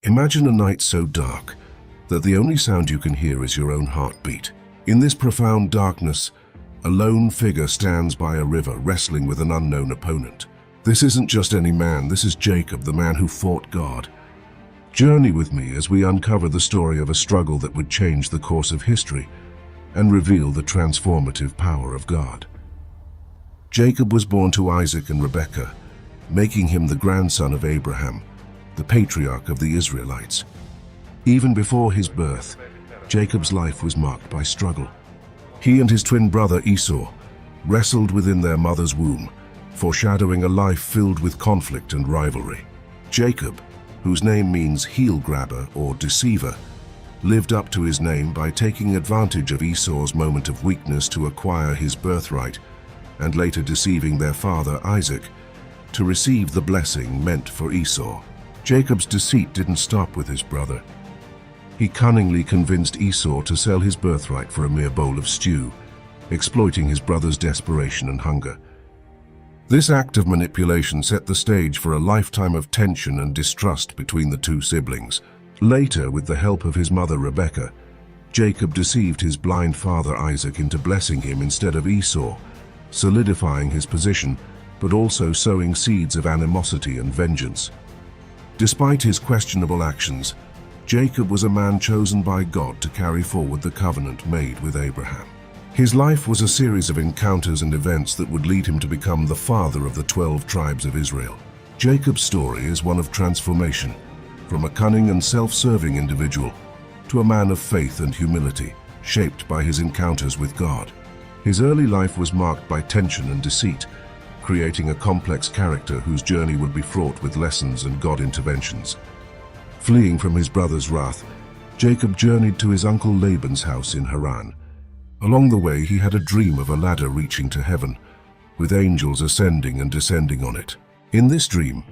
Imagine a night so dark that the only sound you can hear is your own heartbeat. In this profound darkness, a lone figure stands by a river wrestling with an unknown opponent. This isn't just any man, this is Jacob, the man who fought God. Journey with me as we uncover the story of a struggle that would change the course of history and reveal the transformative power of God. Jacob was born to Isaac and Rebekah, making him the grandson of Abraham, the patriarch of the Israelites. Even before his birth, Jacob's life was marked by struggle. He and his twin brother Esau wrestled within their mother's womb, foreshadowing a life filled with conflict and rivalry. Jacob, whose name means heel grabber or deceiver, lived up to his name by taking advantage of Esau's moment of weakness to acquire his birthright, and later deceiving their father Isaac to receive the blessing meant for Esau. Jacob's deceit didn't stop with his brother. He cunningly convinced Esau to sell his birthright for a mere bowl of stew, exploiting his brother's desperation and hunger. This act of manipulation set the stage for a lifetime of tension and distrust between the two siblings. Later, with the help of his mother Rebekah, Jacob deceived his blind father Isaac into blessing him instead of Esau, solidifying his position, but also sowing seeds of animosity and vengeance. Despite his questionable actions, Jacob was a man chosen by God to carry forward the covenant made with Abraham. His life was a series of encounters and events that would lead him to become the father of the 12 tribes of Israel. Jacob's story is one of transformation, from a cunning and self-serving individual to a man of faith and humility, shaped by his encounters with God. His early life was marked by tension and deceit, creating a complex character whose journey would be fraught with lessons and God interventions. Fleeing from his brother's wrath, Jacob journeyed to his uncle Laban's house in Haran. Along the way, he had a dream of a ladder reaching to heaven, with angels ascending and descending on it. In this dream,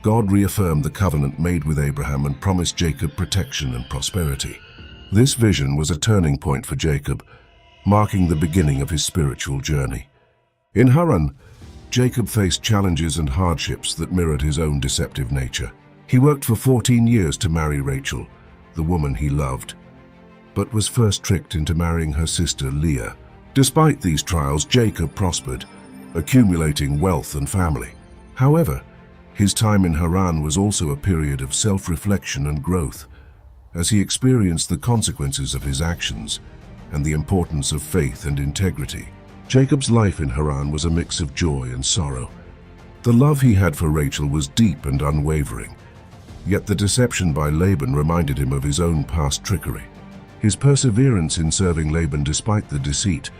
God reaffirmed the covenant made with Abraham and promised Jacob protection and prosperity. This vision was a turning point for Jacob, marking the beginning of his spiritual journey. In Haran, Jacob faced challenges and hardships that mirrored his own deceptive nature. He worked for 14 years to marry Rachel, the woman he loved, but was first tricked into marrying her sister Leah. Despite these trials, Jacob prospered, accumulating wealth and family. However, his time in Haran was also a period of self-reflection and growth, as he experienced the consequences of his actions and the importance of faith and integrity. Jacob's life in Haran was a mix of joy and sorrow. The love he had for Rachel was deep and unwavering, yet the deception by Laban reminded him of his own past trickery. His perseverance in serving Laban despite the deceit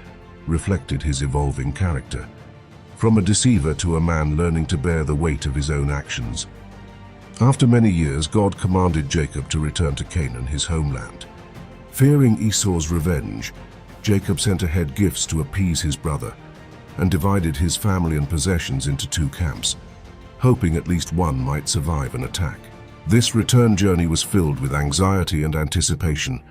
reflected his evolving character, from a deceiver to a man learning to bear the weight of his own actions. After many years, God commanded Jacob to return to Canaan, his homeland. Fearing Esau's revenge, Jacob sent ahead gifts to appease his brother and divided his family and possessions into 2 camps, hoping at least one might survive an attack. This return journey was filled with anxiety and anticipation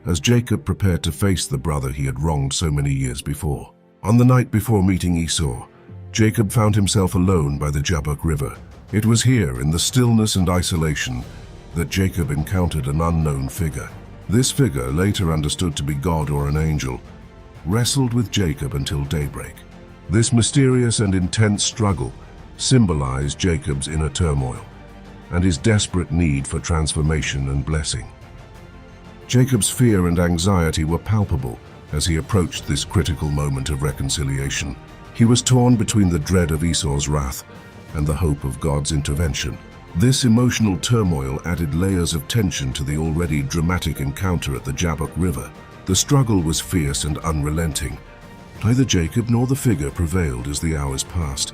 as Jacob prepared to face the brother he had wronged so many years before. On the night before meeting Esau, Jacob found himself alone by the Jabbok River. It was here, in the stillness and isolation, that Jacob encountered an unknown figure. This figure, later understood to be God or an angel, wrestled with Jacob until daybreak. This mysterious and intense struggle symbolized Jacob's inner turmoil and his desperate need for transformation and blessing. Jacob's fear and anxiety were palpable as he approached this critical moment of reconciliation. He was torn between the dread of Esau's wrath and the hope of God's intervention. This emotional turmoil added layers of tension to the already dramatic encounter at the Jabbok River. The struggle was fierce and unrelenting. Neither Jacob nor the figure prevailed as the hours passed.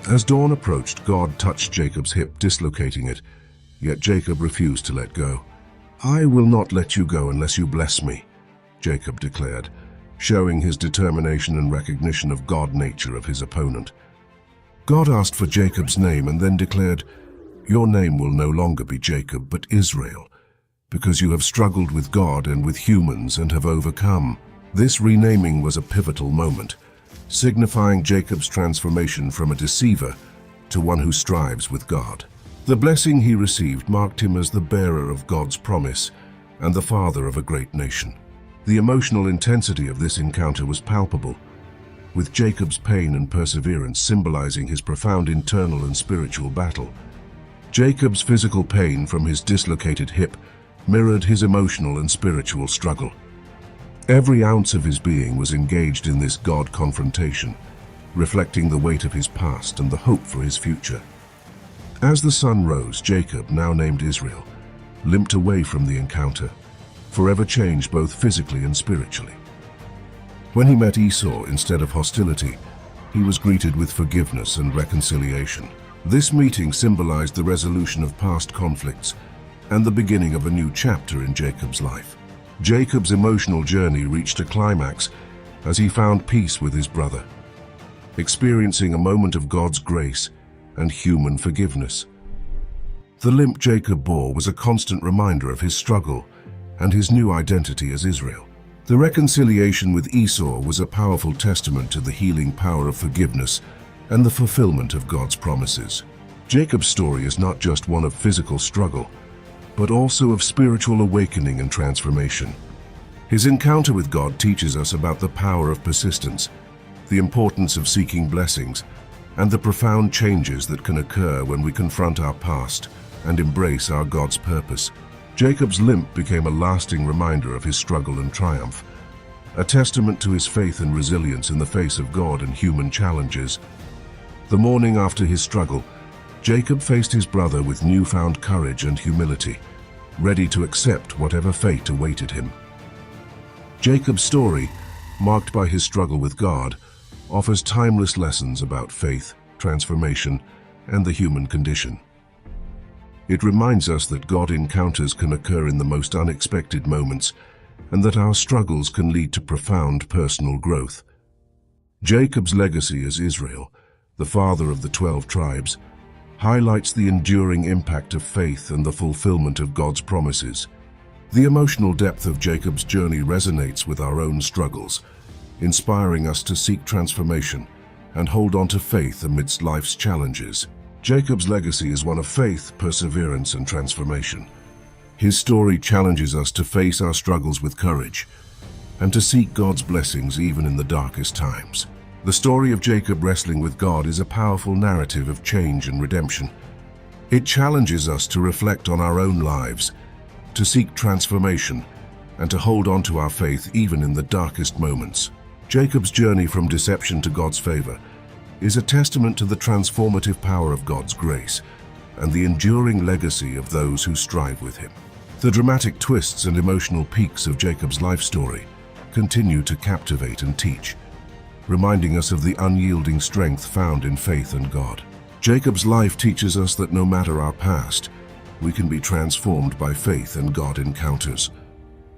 As dawn approached, God touched Jacob's hip, dislocating it, yet Jacob refused to let go. "I will not let you go unless you bless me," Jacob declared, showing his determination and recognition of God nature of his opponent. God asked for Jacob's name and then declared, "Your name will no longer be Jacob, but Israel, because you have struggled with God and with humans and have overcome." This renaming was a pivotal moment, signifying Jacob's transformation from a deceiver to one who strives with God. The blessing he received marked him as the bearer of God's promise and the father of a great nation. The emotional intensity of this encounter was palpable, with Jacob's pain and perseverance symbolizing his profound internal and spiritual battle. Jacob's physical pain from his dislocated hip mirrored his emotional and spiritual struggle. Every ounce of his being was engaged in this God confrontation, reflecting the weight of his past and the hope for his future. As the sun rose, Jacob, now named Israel, limped away from the encounter, forever changed both physically and spiritually. When he met Esau, instead of hostility, he was greeted with forgiveness and reconciliation. This meeting symbolized the resolution of past conflicts and the beginning of a new chapter in Jacob's life. Jacob's emotional journey reached a climax as he found peace with his brother, experiencing a moment of God's grace and human forgiveness. The limp Jacob bore was a constant reminder of his struggle and his new identity as Israel. The reconciliation with Esau was a powerful testament to the healing power of forgiveness and the fulfillment of God's promises. Jacob's story is not just one of physical struggle, but also of spiritual awakening and transformation. His encounter with God teaches us about the power of persistence, the importance of seeking blessings, and the profound changes that can occur when we confront our past and embrace our God's purpose. Jacob's limp became a lasting reminder of his struggle and triumph, a testament to his faith and resilience in the face of God and human challenges. The morning after his struggle, Jacob faced his brother with newfound courage and humility, ready to accept whatever fate awaited him. Jacob's story, marked by his struggle with God, offers timeless lessons about faith, transformation, and the human condition. It reminds us that God encounters can occur in the most unexpected moments, and that our struggles can lead to profound personal growth. Jacob's legacy as Israel, the father of the 12 tribes, highlights the enduring impact of faith and the fulfillment of God's promises. The emotional depth of Jacob's journey resonates with our own struggles, inspiring us to seek transformation and hold on to faith amidst life's challenges. Jacob's legacy is one of faith, perseverance, and transformation. His story challenges us to face our struggles with courage and to seek God's blessings even in the darkest times. The story of Jacob wrestling with God is a powerful narrative of change and redemption. It challenges us to reflect on our own lives, to seek transformation, and to hold on to our faith even in the darkest moments. Jacob's journey from deception to God's favor is a testament to the transformative power of God's grace and the enduring legacy of those who strive with him. The dramatic twists and emotional peaks of Jacob's life story continue to captivate and teach, reminding us of the unyielding strength found in faith and God. Jacob's life teaches us that no matter our past, we can be transformed by faith and God encounters.